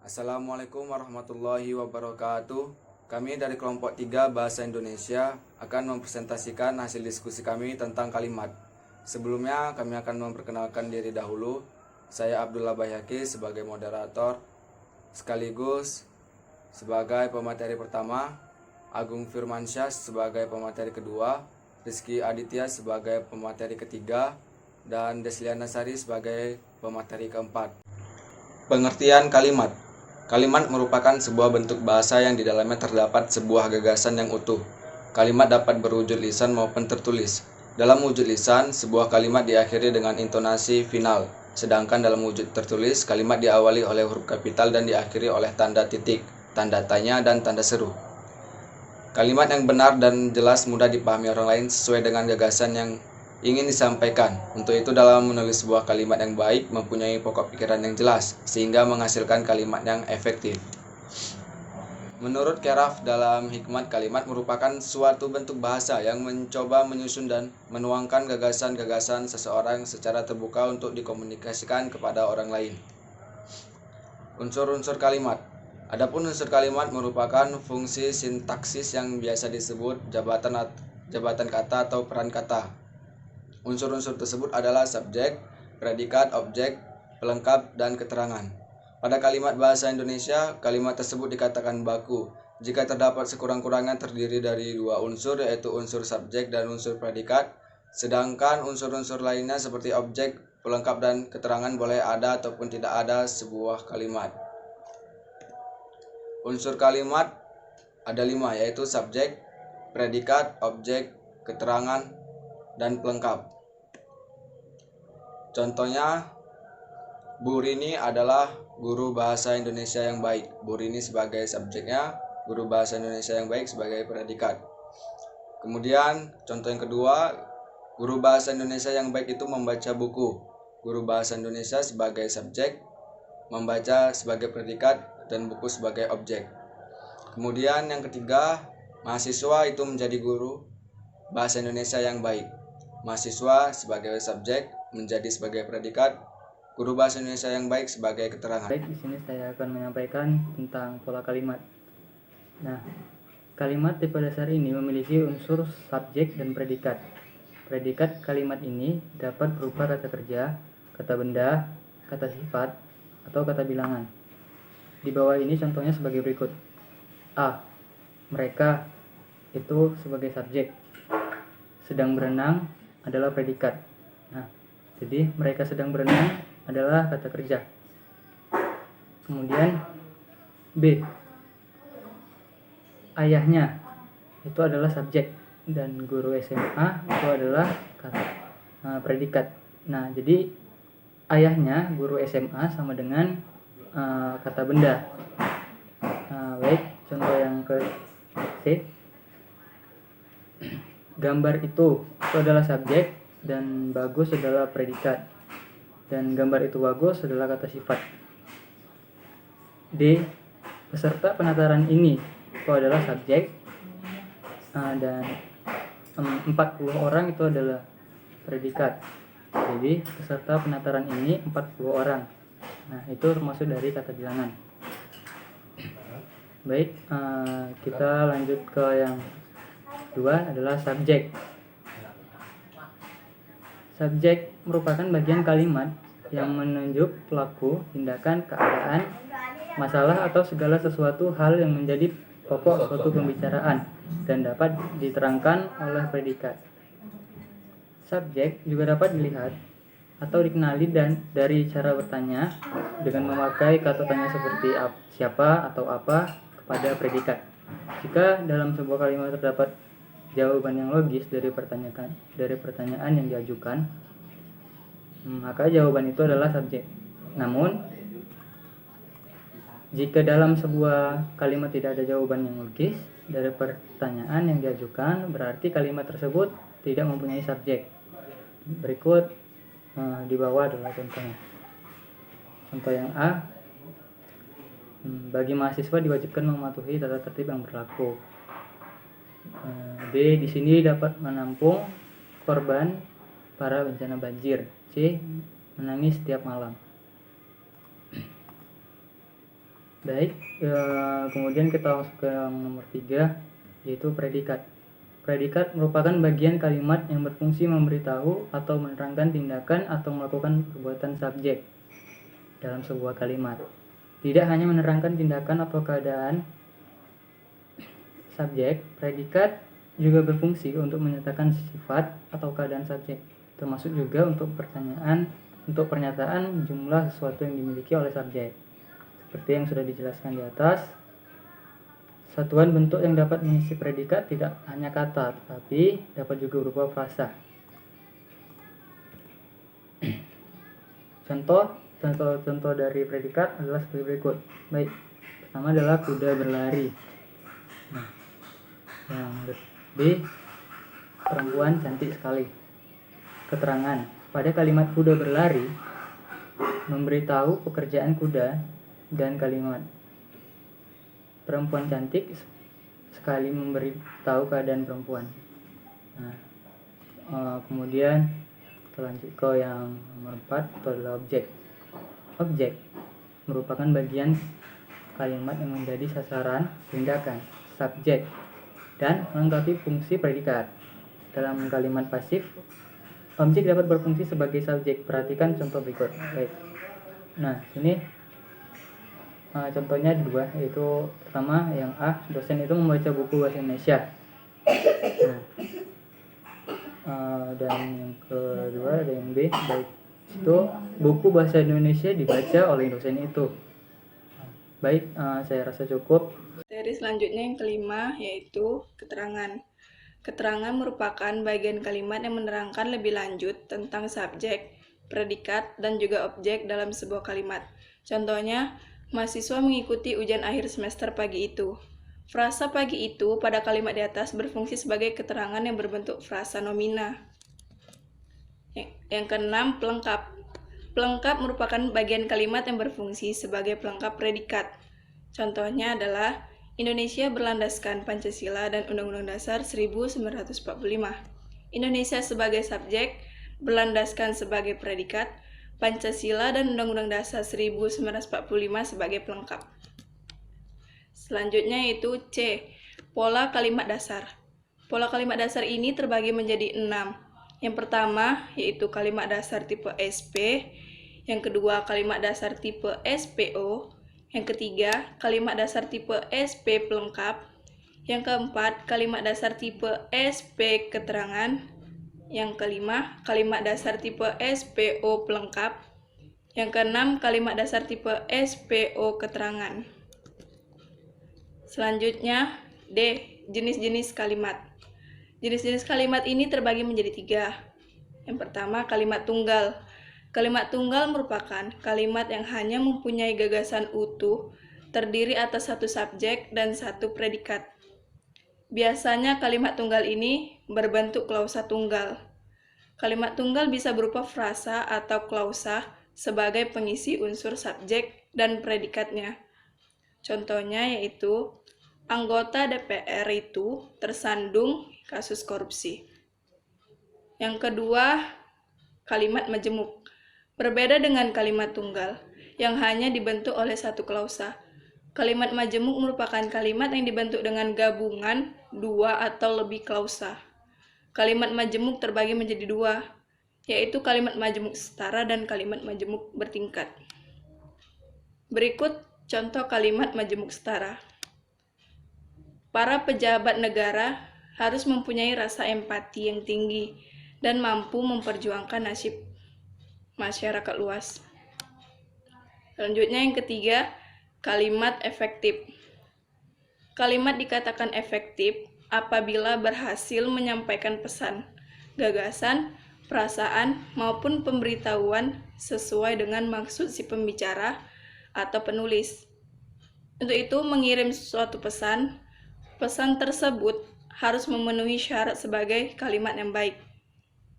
Assalamualaikum warahmatullahi wabarakatuh. Kami dari kelompok 3 Bahasa Indonesia akan mempresentasikan hasil diskusi kami tentang kalimat. Sebelumnya kami akan memperkenalkan diri dahulu. Saya Abdullah Bahyaki sebagai moderator sekaligus sebagai pemateri pertama, Agung Firmansyah sebagai pemateri kedua, Rizky Aditya sebagai pemateri ketiga, dan Desliana Sari sebagai pemateri keempat. Pengertian kalimat. Kalimat merupakan sebuah bentuk bahasa yang di dalamnya terdapat sebuah gagasan yang utuh. Kalimat dapat berwujud lisan maupun tertulis. Dalam wujud lisan, sebuah kalimat diakhiri dengan intonasi final, sedangkan dalam wujud tertulis, kalimat diawali oleh huruf kapital dan diakhiri oleh tanda titik, tanda tanya, dan tanda seru. Kalimat yang benar dan jelas mudah dipahami orang lain sesuai dengan gagasan yang ingin disampaikan. Untuk itu dalam menulis sebuah kalimat yang baik mempunyai pokok pikiran yang jelas sehingga menghasilkan kalimat yang efektif. Menurut Keraf, dalam hikmat kalimat merupakan suatu bentuk bahasa yang mencoba menyusun dan menuangkan gagasan-gagasan seseorang secara terbuka untuk dikomunikasikan kepada orang lain. Unsur-unsur kalimat. Adapun unsur kalimat merupakan fungsi sintaksis yang biasa disebut jabatan kata atau peran kata. Unsur-unsur tersebut adalah subjek, predikat, objek, pelengkap, dan keterangan. Pada kalimat bahasa Indonesia, kalimat tersebut dikatakan baku jika terdapat sekurang-kurangnya terdiri dari dua unsur, yaitu unsur subjek dan unsur predikat, sedangkan unsur-unsur lainnya seperti objek, pelengkap, dan keterangan boleh ada ataupun tidak ada sebuah kalimat. Unsur kalimat ada 5, yaitu subjek, predikat, objek, keterangan, dan pelengkap. Contohnya, Bu Rini adalah guru bahasa Indonesia yang baik. Bu Rini sebagai subjeknya, guru bahasa Indonesia yang baik sebagai predikat. Kemudian, contoh yang kedua, guru bahasa Indonesia yang baik itu membaca buku. Guru bahasa Indonesia sebagai subjek, membaca sebagai predikat, dan buku sebagai objek. Kemudian yang ketiga, mahasiswa itu menjadi guru bahasa Indonesia yang baik. Mahasiswa sebagai subjek, menjadi sebagai predikat, guru bahasa Indonesia yang baik sebagai keterangan. Baik, di sini saya akan menyampaikan tentang pola kalimat. Nah, kalimat tipe dasar ini memiliki unsur subjek dan predikat. Predikat kalimat ini dapat berupa kata kerja, kata benda, kata sifat, atau kata bilangan. Di bawah ini contohnya sebagai berikut. A. Mereka itu sebagai subjek. Sedang berenang adalah predikat. Nah, jadi mereka sedang berenang adalah kata kerja. Kemudian B. Ayahnya itu adalah subjek dan guru SMA itu adalah kata predikat. Nah, jadi ayahnya guru SMA sama dengan kata benda. Baik, contoh yang ke C. Gambar itu adalah subjek dan bagus adalah predikat. Dan gambar itu bagus adalah kata sifat. D. Peserta penataran ini itu adalah subjek dan 40 orang itu adalah predikat. Jadi peserta penataran ini 40 orang. Nah, itu termasuk dari kata bilangan. Baik, kita lanjut ke yang kedua adalah subjek. Subjek merupakan bagian kalimat yang menunjuk pelaku, tindakan, keadaan, masalah atau segala sesuatu hal yang menjadi pokok suatu pembicaraan dan dapat diterangkan oleh predikat. Subjek juga dapat dilihat atau dikenali dari cara bertanya dengan memakai kata tanya seperti siapa atau apa kepada predikat. Jika dalam sebuah kalimat terdapat jawaban yang logis dari pertanyaan yang diajukan, maka jawaban itu adalah subjek. Namun, jika dalam sebuah kalimat tidak ada jawaban yang logis dari pertanyaan yang diajukan, berarti kalimat tersebut tidak mempunyai subjek. Berikut di bawah adalah contohnya. Contoh yang A. Bagi mahasiswa diwajibkan mematuhi tata tertib yang berlaku. B. Di sini dapat menampung korban para bencana banjir. C. Menangis setiap malam. Baik, kemudian kita masuk ke yang nomor 3, yaitu predikat. Predikat merupakan bagian kalimat yang berfungsi memberitahu atau menerangkan tindakan atau melakukan perbuatan subjek dalam sebuah kalimat. Tidak hanya menerangkan tindakan atau keadaan subjek, predikat juga berfungsi untuk menyatakan sifat atau keadaan subjek, termasuk juga untuk pernyataan jumlah sesuatu yang dimiliki oleh subjek. Seperti yang sudah dijelaskan di atas, satuan bentuk yang dapat mengisi predikat tidak hanya kata, tetapi dapat juga berupa frasa. Contoh dari predikat adalah seperti berikut. Baik, pertama adalah kuda berlari. Nah, yang B, perempuan cantik sekali. Keterangan, pada kalimat kuda berlari memberitahu pekerjaan kuda, dan kalimat perempuan cantik sekali memberitahu keadaan perempuan. Nah, kemudian lanjut ke yang nomor 4, itu adalah objek. Objek merupakan bagian kalimat yang menjadi sasaran tindakan subjek dan melengkapi fungsi predikat. Dalam kalimat pasif, objek dapat berfungsi sebagai subjek. Perhatikan contoh berikut. Baik. Nah, sini contohnya ada 2, yaitu pertama yang A, dosen itu membaca buku bahasa Indonesia. Dan yang kedua ada yang B, baik itu buku bahasa Indonesia dibaca oleh dosen itu. Baik, saya rasa cukup. Materi selanjutnya yang kelima, yaitu keterangan. Keterangan merupakan bagian kalimat yang menerangkan lebih lanjut tentang subjek, predikat, dan juga objek dalam sebuah kalimat. Contohnya, mahasiswa mengikuti ujian akhir semester pagi itu. Frasa pagi itu pada kalimat di atas berfungsi sebagai keterangan yang berbentuk frasa nomina. Yang keenam, pelengkap. Pelengkap merupakan bagian kalimat yang berfungsi sebagai pelengkap predikat. Contohnya adalah Indonesia berlandaskan Pancasila dan Undang-Undang Dasar 1945. Indonesia sebagai subjek, berlandaskan sebagai predikat, Pancasila dan Undang-Undang Dasar 1945 sebagai pelengkap. Selanjutnya yaitu C, pola kalimat dasar. Pola kalimat dasar ini terbagi menjadi 6. Yang pertama yaitu kalimat dasar tipe SP, yang kedua kalimat dasar tipe SPO, yang ketiga kalimat dasar tipe SP pelengkap, yang keempat kalimat dasar tipe SP keterangan, yang kelima kalimat dasar tipe SPO pelengkap, yang keenam kalimat dasar tipe SPO keterangan. Selanjutnya D, jenis-jenis kalimat. Jenis-jenis kalimat ini terbagi menjadi 3. Yang pertama, kalimat tunggal. Kalimat tunggal merupakan kalimat yang hanya mempunyai gagasan utuh, terdiri atas satu subjek dan satu predikat. Biasanya kalimat tunggal ini berbentuk klausa tunggal. Kalimat tunggal bisa berupa frasa atau klausa sebagai pengisi unsur subjek dan predikatnya. Contohnya yaitu, anggota DPR itu tersandung kasus korupsi. Yang kedua, kalimat majemuk. Berbeda dengan kalimat tunggal yang hanya dibentuk oleh satu klausa. Kalimat majemuk merupakan kalimat yang dibentuk dengan gabungan 2 atau lebih klausa. Kalimat majemuk terbagi menjadi 2, yaitu kalimat majemuk setara dan kalimat majemuk bertingkat. Berikut contoh kalimat majemuk setara. Para pejabat negara harus mempunyai rasa empati yang tinggi dan mampu memperjuangkan nasib masyarakat luas. Selanjutnya yang ketiga, kalimat efektif. Kalimat dikatakan efektif apabila berhasil menyampaikan pesan, gagasan, perasaan, maupun pemberitahuan sesuai dengan maksud si pembicara atau penulis. Untuk itu, mengirim suatu pesan tersebut harus memenuhi syarat sebagai kalimat yang baik,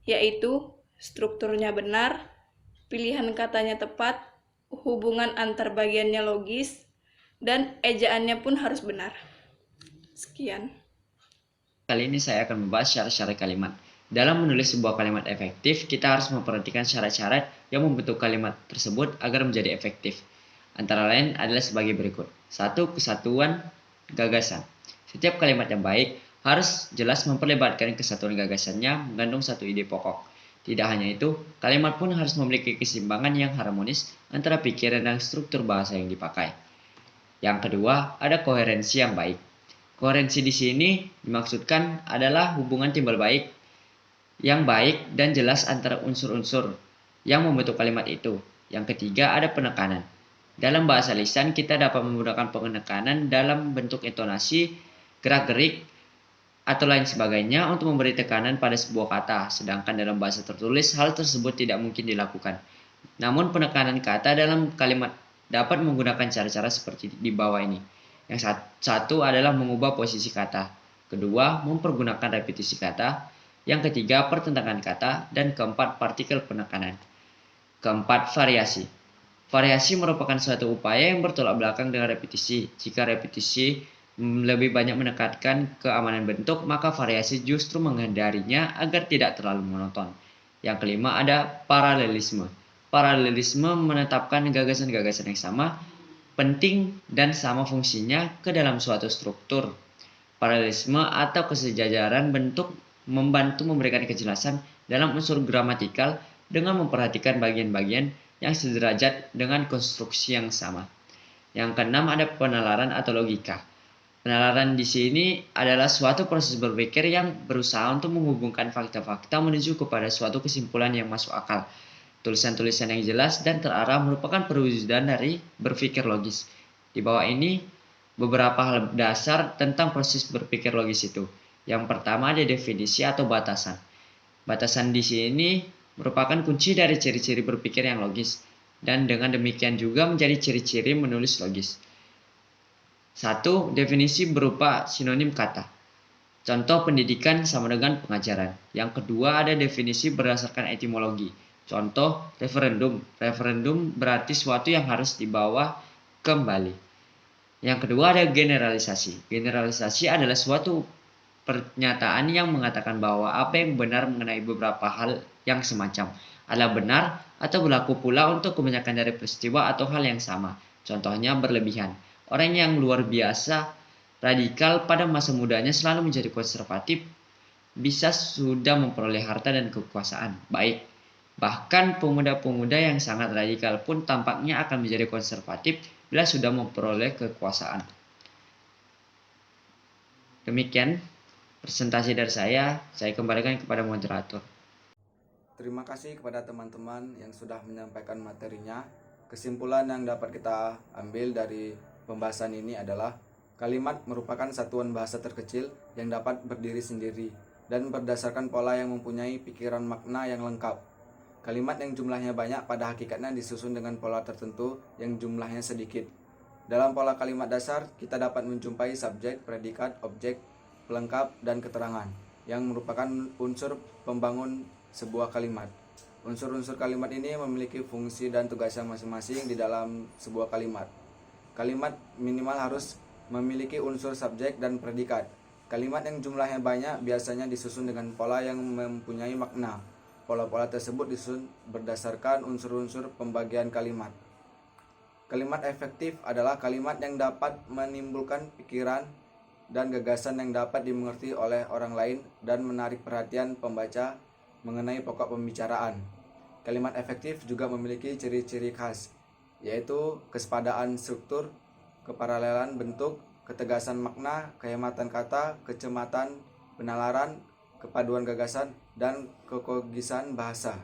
yaitu strukturnya benar, pilihan katanya tepat, hubungan antar bagiannya logis, dan ejaannya pun harus benar. Sekian. Kali ini saya akan membahas syarat-syarat kalimat. Dalam menulis sebuah kalimat efektif, kita harus memperhatikan syarat-syarat yang membentuk kalimat tersebut agar menjadi efektif. Antara lain adalah sebagai berikut. 1. Kesatuan gagasan. Setiap kalimat yang baik harus jelas memperlibatkan kesatuan gagasannya mengandung satu ide pokok. Tidak hanya itu, kalimat pun harus memiliki keseimbangan yang harmonis antara pikiran dan struktur bahasa yang dipakai. Yang kedua, ada koherensi yang baik. Koherensi di sini dimaksudkan adalah hubungan timbal baik yang baik dan jelas antara unsur-unsur yang membentuk kalimat itu. Yang ketiga, ada penekanan. Dalam bahasa lisan, kita dapat menggunakan penekanan dalam bentuk intonasi, gerak-gerik, atau lain sebagainya untuk memberi tekanan pada sebuah kata, sedangkan dalam bahasa tertulis hal tersebut tidak mungkin dilakukan. Namun penekanan kata dalam kalimat dapat menggunakan cara-cara seperti di bawah ini. Yang satu adalah mengubah posisi kata, kedua mempergunakan repetisi kata, yang ketiga pertentangan kata, dan keempat partikel penekanan. Keempat, variasi. Variasi merupakan suatu upaya yang bertolak belakang dengan repetisi. Jika repetisi lebih banyak menekankan keamanan bentuk, maka variasi justru menghindarinya agar tidak terlalu monoton. Yang kelima, ada paralelisme. Paralelisme menetapkan gagasan-gagasan yang sama, penting dan sama fungsinya ke dalam suatu struktur. Paralelisme atau kesejajaran bentuk membantu memberikan kejelasan dalam unsur gramatikal dengan memperhatikan bagian-bagian yang sederajat dengan konstruksi yang sama. Yang keenam, ada penalaran atau logika. Penalaran di sini adalah suatu proses berpikir yang berusaha untuk menghubungkan fakta-fakta menuju kepada suatu kesimpulan yang masuk akal. Tulisan-tulisan yang jelas dan terarah merupakan perwujudan dari berpikir logis. Di bawah ini beberapa hal dasar tentang proses berpikir logis itu. Yang pertama, ada definisi atau batasan. Batasan di sini merupakan kunci dari ciri-ciri berpikir yang logis, dan dengan demikian juga menjadi ciri-ciri menulis logis. 1. Definisi berupa sinonim kata. Contoh pendidikan sama dengan pengajaran. Yang kedua, ada definisi berdasarkan etimologi. Contoh referendum. Referendum berarti suatu yang harus dibawa kembali. Yang kedua, ada generalisasi. Generalisasi adalah suatu pernyataan yang mengatakan bahwa apa yang benar mengenai beberapa hal yang semacam adalah benar atau berlaku pula untuk kebanyakan dari peristiwa atau hal yang sama. Contohnya berlebihan. Orang yang luar biasa radikal pada masa mudanya selalu menjadi konservatif, bisa sudah memperoleh harta dan kekuasaan. Baik, bahkan pemuda-pemuda yang sangat radikal pun tampaknya akan menjadi konservatif bila sudah memperoleh kekuasaan. Demikian presentasi dari saya kembalikan kepada moderator. Terima kasih kepada teman-teman yang sudah menyampaikan materinya. Kesimpulan yang dapat kita ambil dari pembahasan ini adalah kalimat merupakan satuan bahasa terkecil yang dapat berdiri sendiri dan berdasarkan pola yang mempunyai pikiran makna yang lengkap. Kalimat yang jumlahnya banyak pada hakikatnya disusun dengan pola tertentu yang jumlahnya sedikit. Dalam pola kalimat dasar, kita dapat menjumpai subjek, predikat, objek, pelengkap, dan keterangan yang merupakan unsur pembangun sebuah kalimat. Unsur-unsur kalimat ini memiliki fungsi dan tugasnya masing-masing di dalam sebuah kalimat. Kalimat minimal harus memiliki unsur subjek dan predikat. Kalimat yang jumlahnya banyak biasanya disusun dengan pola yang mempunyai makna. Pola-pola tersebut disusun berdasarkan unsur-unsur pembagian kalimat. Kalimat efektif adalah kalimat yang dapat menimbulkan pikiran dan gagasan yang dapat dimengerti oleh orang lain dan menarik perhatian pembaca mengenai pokok pembicaraan. Kalimat efektif juga memiliki ciri-ciri khas, yaitu kesepadaan struktur, keparalelan bentuk, ketegasan makna, kehematan kata, kecematan, penalaran, kepaduan gagasan, dan kekogisan bahasa.